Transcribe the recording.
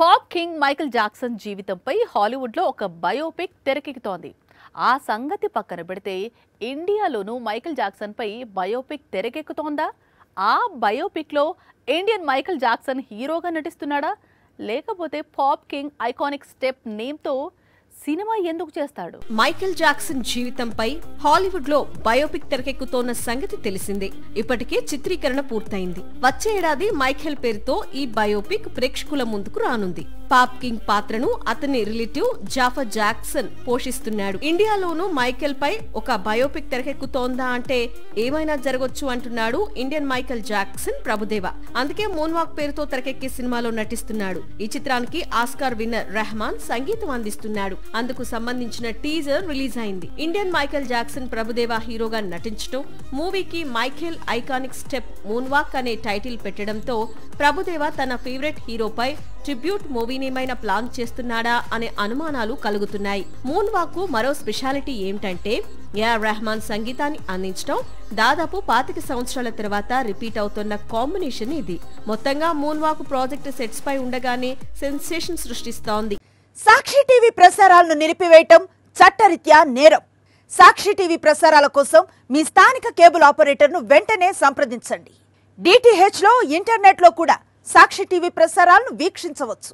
Pop king Michael Jackson జీవితంపై హాలీవుడ్లో ఒక బయోపిక్ తెరకెక్కుతోంది. ఆ సంగతి పక్కన పెడితే ఇండియాలోనూ మైకేల్ జాక్సన్పై బయోపిక్ తెరకెక్కుతోందా? ఆ బయోపిక్లో ఇండియన్ మైకేల్ జాక్సన్ హీరోగా నటిస్తున్నాడా? లేకపోతే పాప్ కింగ్ ఐకానిక్ స్టెప్ నేమ్తో సినిమా ఎందుకు చేస్తాడు? మైకేల్ జాక్సన్ జీవితంపై హాలీవుడ్ లో బయోపిక్ తెరకెక్కుతోన్న సంగతి తెలిసిందే. ఇప్పటికే చిత్రీకరణ పూర్తయింది. వచ్చే ఏడాది మైఖేల్ పేరుతో ఈ బయోపిక్ ప్రేక్షకుల ముందుకు రానుంది. పాప్ కింగ్ పాత్రను అతని రిలేటివ్ జాఫర్ జాక్సన్ పోషిస్తున్నాడు. ఇండియాలోనూ మైకేల్ పై ఒక బయోపిక్ తెరకెక్కుతోందా అంటే ఏమైనా జరగొచ్చు అంటున్నాడు ఇండియన్ మైకేల్ జాక్సన్ ప్రభుదేవ. అందుకే మూన్ వాక్ పేరుతో తెరకెక్కే సినిమాలో నటిస్తున్నాడు. ఈ చిత్రానికి ఆస్కార్ విన్నర్ రెహమాన్ సంగీతం అందిస్తున్నాడు. అందుకు సంబంధించిన టీజర్ రిలీజ్ అయింది. ఇండియన్ మైకేల్ జాక్సన్ ప్రభుదేవ హీరోగా నటించడం, మూవీకి Michael iconic step moon walk అనే టైటిల్ పెట్టడంతో ప్రభుదేవ తన ఫేవరెట్ హీరోపై ట్రిబ్యూట్ మూవీనేమైనా ప్లాన్ చేస్తున్నాడా అనే అనుమానాలు కలుగుతున్నాయి. మూన్ వాక్ కు మరో స్పెషాలిటీ ఏమిటంటే ఏఆర్ రెహమాన్ సంగీతాన్ని అందించడం. దాదాపు 25 సంవత్సరాల తర్వాత రిపీట్ అవుతున్న కాంబినేషన్ ఇది. మొత్తంగా మూన్ వాక్ ప్రాజెక్ట్ సెట్స్ పై ఉండగానే సెన్సేషన్ సృష్టిస్తోంది. సాక్షి టీవీ ప్రసారాలను నిలిపివేయటం చట్టరీత్యా నేరం. సాక్షి టీవీ ప్రసారాల కోసం మీ స్థానిక కేబుల్ ఆపరేటర్ను వెంటనే సంప్రదించండి. డిటిహెచ్ లో, ఇంటర్నెట్ లో కూడా సాక్షి టీవీ ప్రసారాలను వీక్షించవచ్చు.